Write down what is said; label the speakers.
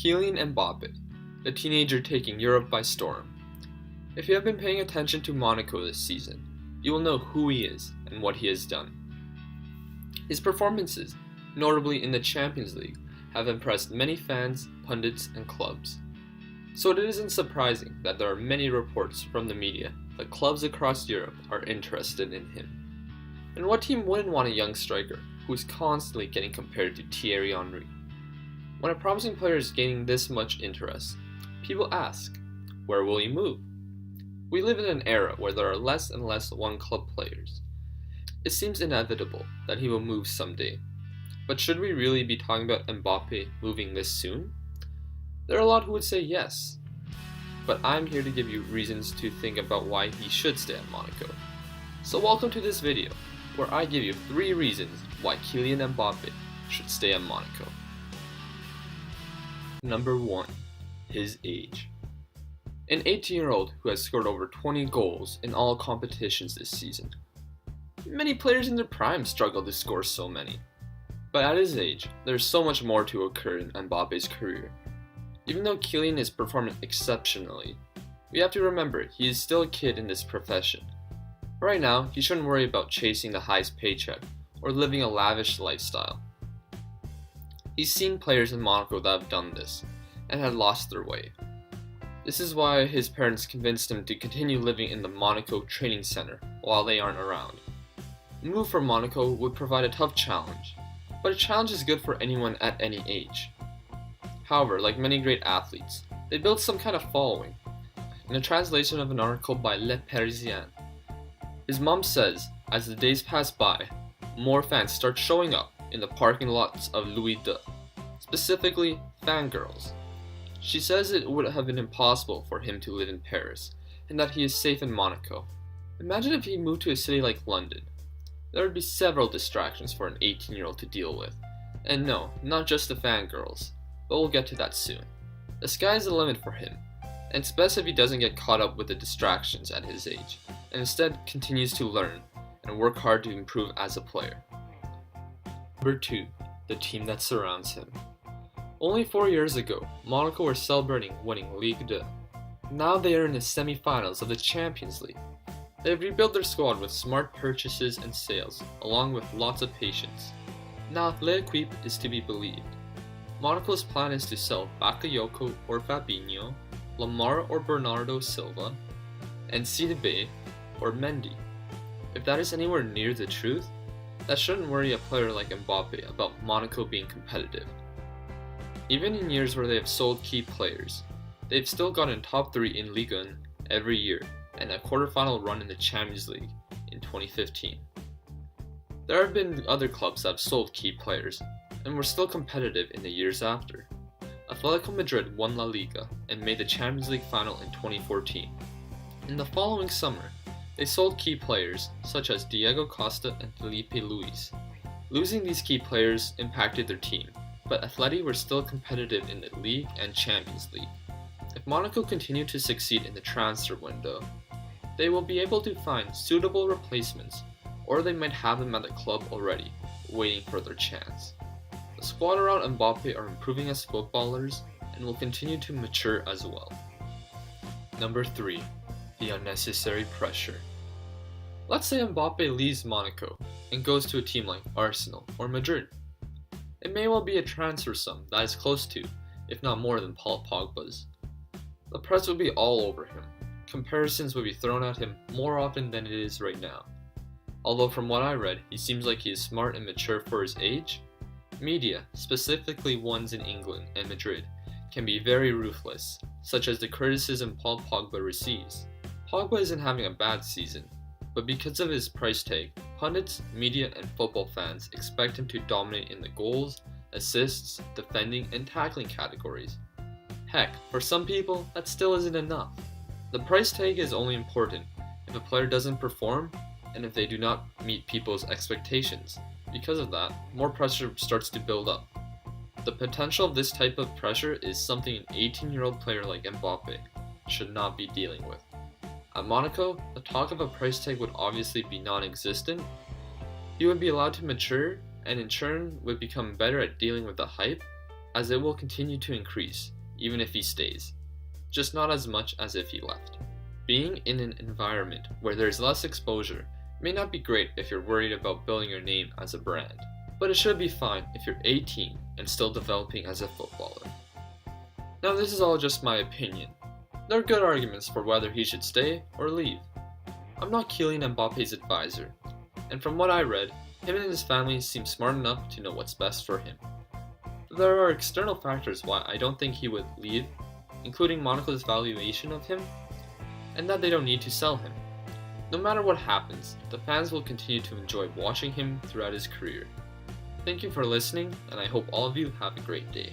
Speaker 1: Kylian Mbappe, the teenager taking Europe by storm. If you have been paying attention to Monaco this season, you will know who he is and what he has done. His performances, notably in the Champions League, have impressed many fans, pundits, and clubs. So it isn't surprising that there are many reports from the media that clubs across Europe are interested in him. And what team wouldn't want a young striker who is constantly getting compared to Thierry Henry? When a promising player is gaining this much interest, people ask, where will he move? We live in an era where there are less and less one-club players. It seems inevitable that he will move someday. But should we really be talking about Mbappe moving this soon? There are a lot who would say yes. But I'm here to give you reasons to think about why he should stay at Monaco. So welcome to this video, where I give you 3 reasons why Kylian Mbappe should stay at Monaco. Number 1. His age. An 18-year-old who has scored over 20 goals in all competitions this season. Many players in their prime struggle to score so many. But at his age, there's so much more to occur in Mbappe's career. Even though Kylian is performing exceptionally, we have to remember he is still a kid in this profession. Right now, he shouldn't worry about chasing the highest paycheck or living a lavish lifestyle. He's seen players in Monaco that have done this and had lost their way. This is why his parents convinced him to continue living in the Monaco training center while they aren't around. A move from Monaco would provide a tough challenge, but a challenge is good for anyone at any age. However, like many great athletes, they build some kind of following. In a translation of an article by Le Parisien, his mom says, as the days pass by, more fans start showing up in the parking lots of Louis II, specifically fangirls. She says it would have been impossible for him to live in Paris, and that he is safe in Monaco. Imagine if he moved to a city like London. There would be several distractions for an 18-year-old to deal with. And no, not just the fangirls, but we'll get to that soon. The sky's the limit for him, and it's best if he doesn't get caught up with the distractions at his age, and instead continues to learn and work hard to improve as a player. Number 2. The team that surrounds him. Only 4 years ago, Monaco were celebrating winning Ligue 2. Now they are in the semi-finals of the Champions League. They have rebuilt their squad with smart purchases and sales, along with lots of patience. Now if L'Equipe is to be believed, Monaco's plan is to sell Bakayoko or Fabinho, Lamar or Bernardo Silva, and Sidibé or Mendy. If that is anywhere near the truth, that shouldn't worry a player like Mbappe about Monaco being competitive. Even in years where they have sold key players, they've still gotten top 3 in Ligue 1 every year and a quarterfinal run in the Champions League in 2015. There have been other clubs that have sold key players and were still competitive in the years after. Atletico Madrid won La Liga and made the Champions League final in 2014. In the following summer, they sold key players such as Diego Costa and Felipe Luis. Losing these key players impacted their team, but Atleti were still competitive in the League and Champions League. If Monaco continue to succeed in the transfer window, they will be able to find suitable replacements, or they might have them at the club already, waiting for their chance. The squad around Mbappe are improving as footballers and will continue to mature as well. Number 3. The unnecessary pressure. Let's say Mbappe leaves Monaco and goes to a team like Arsenal or Madrid. It may well be a transfer sum that is close to, if not more than Paul Pogba's. The press would be all over him. Comparisons would be thrown at him more often than it is right now. Although from what I read, he seems like he is smart and mature for his age. Media, specifically ones in England and Madrid, can be very ruthless, such as the criticism Paul Pogba receives. Pogba isn't having a bad season, but because of his price tag, pundits, media, and football fans expect him to dominate in the goals, assists, defending, and tackling categories. Heck, for some people, that still isn't enough. The price tag is only important if a player doesn't perform and if they do not meet people's expectations. Because of that, more pressure starts to build up. The potential of this type of pressure is something an 18-year-old player like Mbappe should not be dealing with. At Monaco, the talk of a price tag would obviously be non-existent. He would be allowed to mature and in turn would become better at dealing with the hype, as it will continue to increase even if he stays, just not as much as if he left. Being in an environment where there is less exposure may not be great if you're worried about building your name as a brand, but it should be fine if you're 18 and still developing as a footballer. Now, this is all just my opinion. There are good arguments for whether he should stay or leave. I'm not Kylian Mbappe's advisor, and from what I read, him and his family seem smart enough to know what's best for him. There are external factors why I don't think he would leave, including Monaco's valuation of him, and that they don't need to sell him. No matter what happens, the fans will continue to enjoy watching him throughout his career. Thank you for listening, and I hope all of you have a great day.